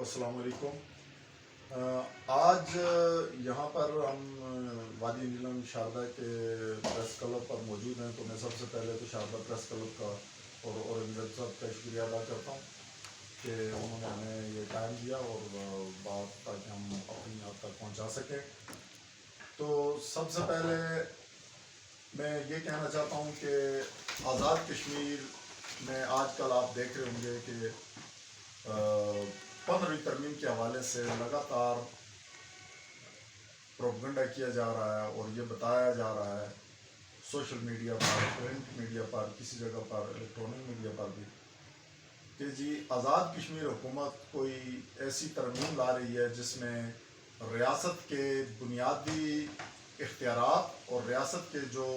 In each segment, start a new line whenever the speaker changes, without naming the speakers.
السلام علیکم۔ آج یہاں پر ہم وادی نیلم شاردا کے پریس کلب پر موجود ہیں، تو میں سب سے پہلے تو شاردا پریس کلب کا اور اورنگزیب صاحب کا شکریہ ادا کرتا ہوں کہ انہوں نے ہمیں یہ ٹائم دیا اور بات تاکہ ہم اپنی آپ تک پہنچا سکیں۔ تو سب سے پہلے میں یہ کہنا چاہتا ہوں کہ آزاد کشمیر میں آج کل آپ دیکھ رہے ہوں گے کہ 15ویں ترمیم کے حوالے سے لگاتار پروپیگنڈا کیا جا رہا ہے اور یہ بتایا جا رہا ہے سوشل میڈیا پر، پرنٹ میڈیا پر، کسی جگہ پر، الیکٹرانک میڈیا پر بھی، کہ جی آزاد کشمیر حکومت کوئی ایسی ترمیم لا رہی ہے جس میں ریاست کے بنیادی اختیارات اور ریاست کے جو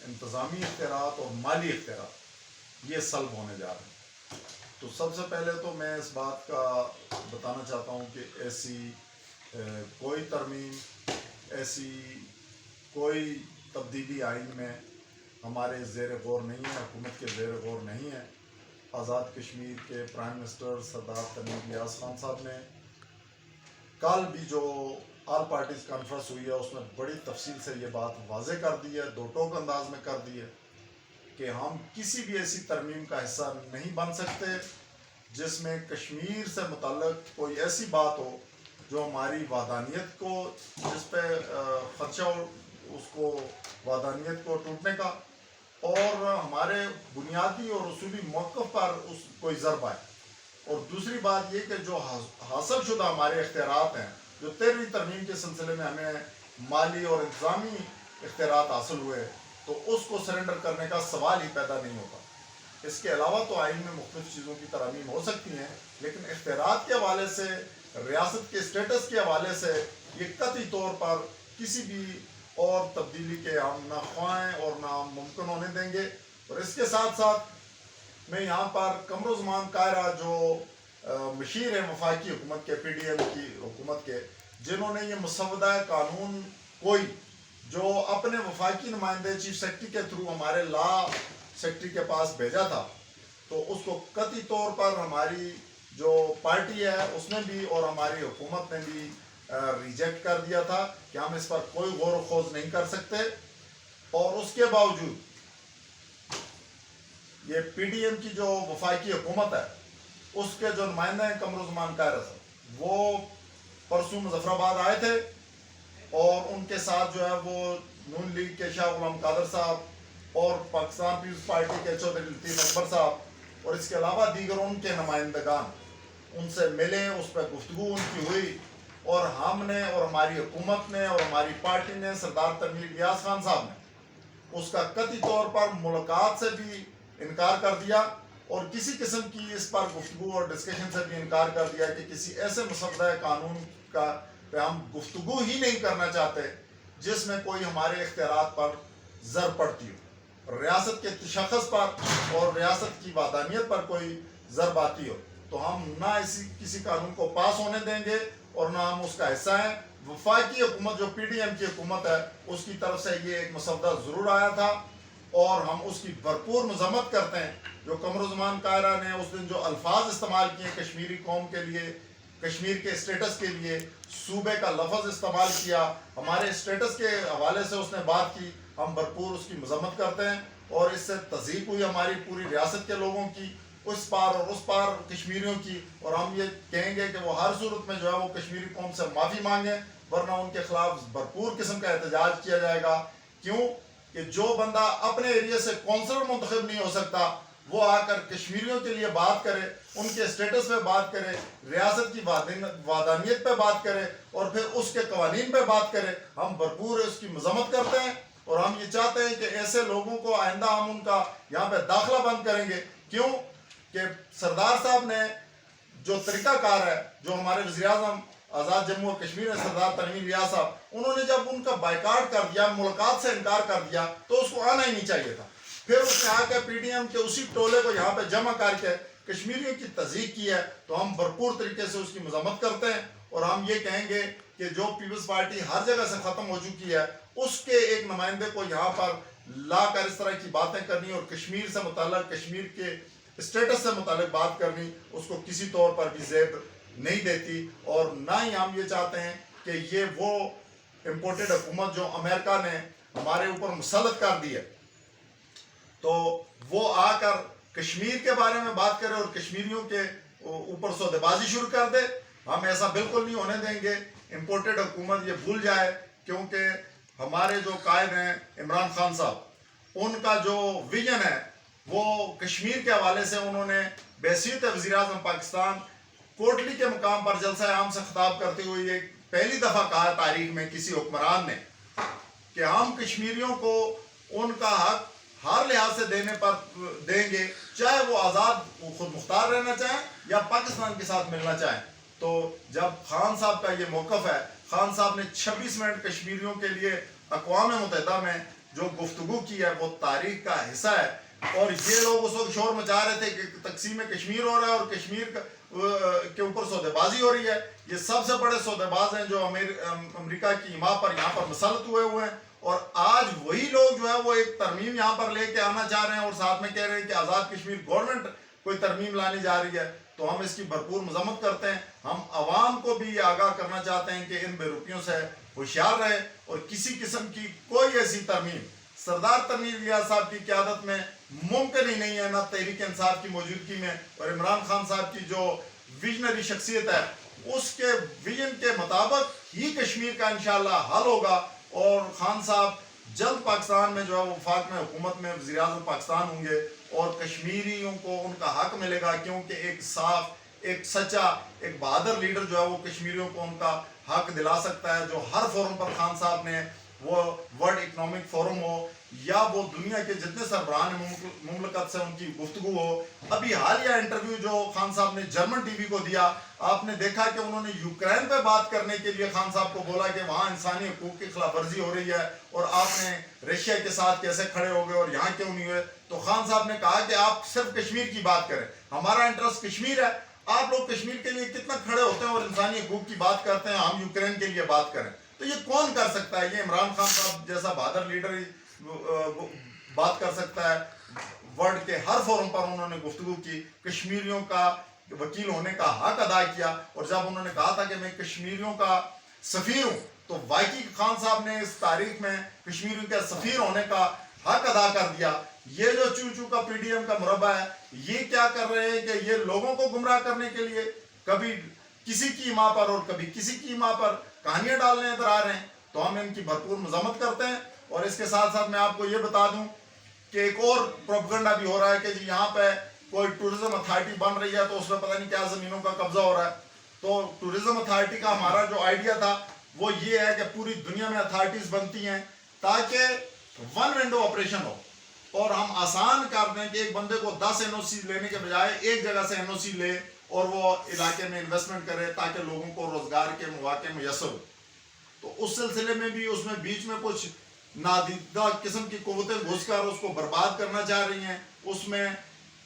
انتظامی اختیارات اور مالی اختیارات یہ سلب ہونے جا رہے ہیں۔ تو سب سے پہلے تو میں اس بات کا بتانا چاہتا ہوں کہ ایسی کوئی ترمیم، ایسی کوئی تبدیلی آئین میں ہمارے زیر غور نہیں ہے، حکومت کے زیر غور نہیں ہے۔ آزاد کشمیر کے پرائم منسٹر سردار تنویر الیاس خان صاحب نے کل بھی جو آل پارٹیز کانفرنس ہوئی ہے اس میں بڑی تفصیل سے یہ بات واضح کر دی ہے، دو ٹوک انداز میں کر دی ہے کہ ہم کسی بھی ایسی ترمیم کا حصہ نہیں بن سکتے جس میں کشمیر سے متعلق کوئی ایسی بات ہو جو ہماری وحدانیت کو، جس پہ خدشہ ہو اس کو، وحدانیت کو ٹوٹنے کا، اور ہمارے بنیادی اور اصولی موقف پر اس کوئی ضرب آئے۔ اور دوسری بات یہ کہ جو حاصل شدہ ہمارے اختیارات ہیں، جو 13ویں ترمیم کے سلسلے میں ہمیں مالی اور انتظامی اختیارات حاصل ہوئے، تو اس کو سرنڈر کرنے کا سوال ہی پیدا نہیں ہوتا۔ اس کے علاوہ تو آئین میں مختلف چیزوں کی ترامیم ہو سکتی ہیں، لیکن اختیارات کے حوالے سے، ریاست کے اسٹیٹس کے حوالے سے یہ قطعی طور پر کسی بھی اور تبدیلی کے ہم نہ خواہیں اور نہ ممکن ہونے دیں گے۔ اور اس کے ساتھ ساتھ میں یہاں پر قمرالزمان کائرہ جو مشیر ہے وفاقی حکومت کے، پی ڈی ایم کی حکومت کے، جنہوں نے یہ مسودہ قانون کوئی جو اپنے وفاقی نمائندے چیف سیکرٹری کے تھرو ہمارے لا سیکرٹری کے پاس بھیجا تھا، تو اس کو قطعی طور پر ہماری جو پارٹی ہے اس نے بھی اور ہماری حکومت نے بھی ریجیکٹ کر دیا تھا کہ ہم اس پر کوئی غور و خوض نہیں کر سکتے۔ اور اس کے باوجود یہ پی ڈی ایم کی جو وفاقی حکومت ہے اس کے جو نمائندے ہیں قمرالزمان کائرہ صاحب، وہ پرسوں مظفر آباد آئے تھے اور ان کے ساتھ جو ہے وہ نون لیگ کے شاہ غلام قادر صاحب اور پاکستان پیپلز پارٹی کے چودھری لطیف اکبر صاحب اور اس کے علاوہ دیگر ان کے نمائندگان ان سے ملے، اس پہ گفتگو ان کی ہوئی، اور ہم نے اور ہماری حکومت نے اور ہماری پارٹی نے سردار تنویر الیاس خان صاحب نے اس کا قطعی طور پر ملاقات سے بھی انکار کر دیا اور کسی قسم کی اس پر گفتگو اور ڈسکشن سے بھی انکار کر دیا کہ کسی ایسے مسودہ قانون کا پہ ہم گفتگو ہی نہیں کرنا چاہتے جس میں کوئی ہمارے اختیارات پر ضرب پڑتی ہو، ریاست کے تشخص پر اور ریاست کی وحدانیت پر کوئی ضرب آتی ہو، تو ہم نہ کسی قانون کو پاس ہونے دیں گے اور نہ ہم اس کا حصہ ہیں۔ وفاقی حکومت جو پی ڈی ایم کی حکومت ہے اس کی طرف سے یہ ایک مسودہ ضرور آیا تھا اور ہم اس کی بھرپور مذمت کرتے ہیں۔ جو قمرالزمان کائرہ نے اس دن جو الفاظ استعمال کیے کشمیری قوم کے لیے، کشمیر کے اسٹیٹس کے لیے، صوبے کا لفظ استعمال کیا، ہمارے اسٹیٹس کے حوالے سے اس نے بات کی، ہم بھرپور اس کی مذمت کرتے ہیں اور اس سے تضییق ہوئی ہماری پوری ریاست کے لوگوں کی، اس پار اور اس پار کشمیریوں کی، اور ہم یہ کہیں گے کہ وہ ہر صورت میں جو ہے وہ کشمیری قوم سے معافی مانگیں، ورنہ ان کے خلاف بھرپور قسم کا احتجاج کیا جائے گا۔ کیوں کہ جو بندہ اپنے ایریے سے کونسلر منتخب نہیں ہو سکتا وہ آ کر کشمیریوں کے لیے بات کرے، ان کے اسٹیٹس پہ بات کرے، ریاست کی وحدانیت پہ بات کرے اور پھر اس کے قوانین پہ بات کرے، ہم بھرپور اس کی مذمت کرتے ہیں اور ہم یہ چاہتے ہیں کہ ایسے لوگوں کو آئندہ ہم ان کا یہاں پہ داخلہ بند کریں گے۔ کیوں کہ سردار صاحب نے جو طریقہ کار ہے، جو ہمارے وزیر اعظم آزاد جموں اور کشمیر ہے سردار تنویر الیاس صاحب، انہوں نے جب ان کا بائیکاٹ کر دیا، ملاقات سے انکار کر دیا، تو اس کو آنا ہی نہیں چاہیے تھا۔ پھر اس نے آ کے پی ڈی ایم کے اسی ٹولے کو یہاں پہ جمع کر کے کشمیریوں کی تضییق کی ہے، تو ہم بھرپور طریقے سے اس کی مذمت کرتے ہیں اور ہم یہ کہیں گے کہ جو پیپلز پارٹی ہر جگہ سے ختم ہو چکی ہے اس کے ایک نمائندے کو یہاں پر لا کر اس طرح کی باتیں کرنی اور کشمیر سے متعلق کشمیر کے اسٹیٹس سے متعلق بات کرنی اس کو کسی طور پر بھی زیب نہیں دیتی، اور نہ ہی ہم یہ چاہتے ہیں کہ یہ وہ امپورٹڈ حکومت جو امریکہ نے ہمارے اوپر مسلط کر دی ہے تو وہ آ کر کشمیر کے بارے میں بات کرے اور کشمیریوں کے اوپر سودے بازی شروع کر دے۔ ہم ایسا بالکل نہیں ہونے دیں گے۔ امپورٹڈ حکومت یہ بھول جائے، کیونکہ ہمارے جو قائد ہیں عمران خان صاحب، ان کا جو ویژن ہے وہ کشمیر کے حوالے سے انہوں نے بحیثیت وزیر اعظم پاکستان کوٹلی کے مقام پر جلسہ عام سے خطاب کرتے ہوئے یہ پہلی دفعہ کہا تاریخ میں کسی حکمران نے کہ ہم کشمیریوں کو ان کا حق ہر لحاظ سے دینے پر دیں گے، چاہے وہ آزاد خود مختار رہنا چاہیں یا پاکستان کے ساتھ ملنا چاہیں۔ تو جب خان صاحب کا یہ موقف ہے، خان صاحب نے 26 منٹ کشمیریوں کے لیے اقوام متحدہ میں جو گفتگو کی ہے وہ تاریخ کا حصہ ہے، اور یہ لوگ اس وقت شور مچا رہے تھے کہ تقسیم کشمیر ہو رہا ہے اور کشمیر کے اوپر سودے بازی ہو رہی ہے۔ یہ سب سے بڑے سودے باز ہیں جو امریکہ کی حما پر یہاں پر مسلط ہوئے ہیں، اور آج وہی لوگ جو ہے وہ ایک ترمیم یہاں پر لے کے آنا چاہ رہے ہیں اور ساتھ میں کہہ رہے ہیں کہ آزاد کشمیر گورنمنٹ کوئی ترمیم لانے جا رہی ہے۔ تو ہم اس کی بھرپور مذمت کرتے ہیں۔ ہم عوام کو بھی یہ آگاہ کرنا چاہتے ہیں کہ ان بے روپیوں سے ہوشیار رہے، اور کسی قسم کی کوئی ایسی ترمیم سردار تنویر ریاض صاحب کی قیادت میں ممکن ہی نہیں ہے، نہ تحریک انصاف کی موجودگی میں، اور عمران خان صاحب کی جو ویژنری شخصیت ہے اس کے ویژن کے مطابق ہی کشمیر کا انشاءاللہ حل ہوگا، اور خان صاحب جلد پاکستان میں جو ہے وفاق میں حکومت میں وزیر اعظم پاکستان ہوں گے، اور کشمیریوں کو ان کا حق ملے گا، کیونکہ ایک صاف، ایک سچا، ایک بہادر لیڈر جو ہے وہ کشمیریوں کو ان کا حق دلا سکتا ہے، جو ہر فورم پر خان صاحب نے، وہ ورلڈ اکنامک فورم ہو یا وہ دنیا کے جتنے سربراہان مملکت سے ان کی گفتگو ہو۔ ابھی حالیہ انٹرویو جو خان صاحب نے جرمن ٹی وی کو دیا، آپ نے دیکھا کہ انہوں نے یوکرین پہ بات کرنے کے لیے خان صاحب کو بولا کہ وہاں انسانی حقوق کی خلاف ورزی ہو رہی ہے، اور آپ نے رشیا کے ساتھ کیسے کھڑے ہو گئے اور یہاں کیوں نہیں ہوئے؟ تو خان صاحب نے کہا کہ آپ صرف کشمیر کی بات کریں، ہمارا انٹرسٹ کشمیر ہے، آپ لوگ کشمیر کے لیے کتنا کھڑے ہوتے ہیں اور انسانی حقوق کی بات کرتے ہیں، ہم یوکرین کے لیے بات کریں۔ تو یہ کون کر سکتا ہے؟ یہ عمران خان صاحب جیسا بہادر لیڈر ہی بات کر سکتا ہے۔ ورلڈ کے ہر فورم پر انہوں نے گفتگو کی، کشمیریوں کا وکیل ہونے کا حق ادا کیا، اور جب انہوں نے کہا تھا کہ میں کشمیریوں کا سفیر ہوں، تو واقعی خان صاحب نے اس تاریخ میں کشمیریوں کے سفیر ہونے کا حق ادا کر دیا۔ یہ جو چو کا پی ڈی ایم کا مربع ہے، یہ کیا کر رہے ہیں کہ یہ لوگوں کو گمراہ کرنے کے لیے کبھی کسی کی ماں پر اور کبھی کسی کی ماں پر کہانیاں ڈالنے ادھر آ رہے ہیں۔ تو ہم ان کی بھرپور مذمت کرتے ہیں، اور اس کے ساتھ ساتھ میں آپ کو یہ بتا دوں کہ ایک اور پروپیگنڈا بھی ہو رہا ہے کہ جی یہاں پہ کوئی ٹورزم اتھارٹی بن رہی ہے تو اس میں پتہ نہیں کیا زمینوں کا قبضہ ہو رہا ہے۔ تو ٹورزم اتھارٹی کا ہمارا جو آئیڈیا تھا وہ یہ ہے کہ پوری دنیا میں اتھارٹیز بنتی ہیں تاکہ ون ونڈو آپریشن ہو، اور ہم آسان کر دیں کہ ایک بندے کو 10 این او سی لینے کے بجائے ایک جگہ سے این او سی لے اور وہ علاقے میں انویسٹمنٹ کرے تاکہ لوگوں کو روزگار کے مواقع میسر ہو۔ تو اس سلسلے میں بھی اس میں بیچ میں کچھ نادیدہ قسم کی قوتیں گھس کر اس کو برباد کرنا چاہ رہی ہیں۔ اس میں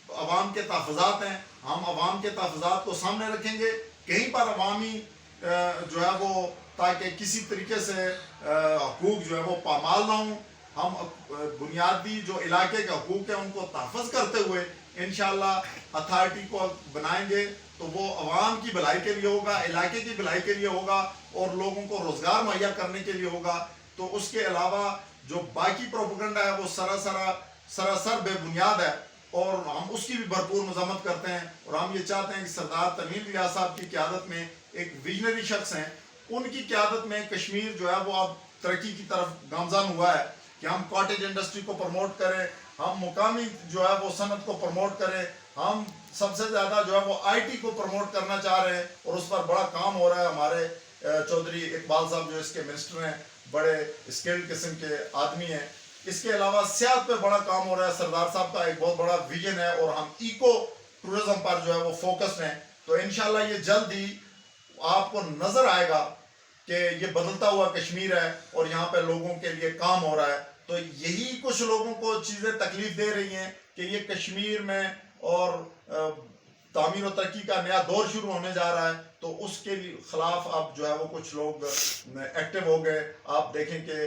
عوام کے تحفظات ہیں، ہم عوام کے تحفظات کو سامنے رکھیں گے، کہیں پر عوامی جو ہے وہ تاکہ کسی طریقے سے حقوق جو ہے وہ پامال نہ ہوں۔ ہم بنیادی جو علاقے کے حقوق ہیں ان کو تحفظ کرتے ہوئے انشاءاللہ اتھارٹی کو بنائیں گے، تو وہ عوام کی بھلائی کے لیے ہوگا، علاقے کی بھلائی کے لیے ہوگا، اور لوگوں کو روزگار مہیا کرنے کے لیے ہوگا۔ تو اس کے علاوہ جو باقی پروپیگنڈا ہے وہ سراسر بے بنیاد ہے، اور ہم اس کی بھی بھرپور مذمت کرتے ہیں، اور ہم یہ چاہتے ہیں کہ سردار تنویر ریاض صاحب کی قیادت میں ایک ویژنری شخص ہیں، ان کی قیادت میں کشمیر جو ہے وہ اب ترقی کی طرف گامزن ہوا ہے کہ ہم کاٹیج انڈسٹری کو پروموٹ کریں، ہم مقامی جو ہے وہ صنعت کو پروموٹ کریں، ہم سب سے زیادہ جو ہے وہ آئی ٹی کو پروموٹ کرنا چاہ رہے ہیں، اور اس پر بڑا کام ہو رہا ہے۔ ہمارے چودھری اقبال صاحب جو اس کے منسٹر ہیں، بڑے اسکلڈ قسم کے آدمی ہیں۔ اس کے علاوہ سیاحت پہ بڑا کام ہو رہا ہے، سردار صاحب کا ایک بہت بڑا ویژن ہے، اور ہم ایکو ٹورزم پر جو ہے وہ فوکسڈ ہیں۔ تو انشاءاللہ یہ جلد ہی آپ کو نظر آئے گا کہ یہ بدلتا ہوا کشمیر ہے اور یہاں پہ لوگوں کے لیے کام ہو رہا ہے۔ تو یہی کچھ لوگوں کو چیزیں تکلیف دے رہی ہیں کہ یہ کشمیر میں اور تعمیر و ترقی کا نیا دور شروع ہونے جا رہا ہے، تو اس کے خلاف اب جو ہے وہ کچھ لوگ ایکٹیو ہو گئے۔ آپ دیکھیں کہ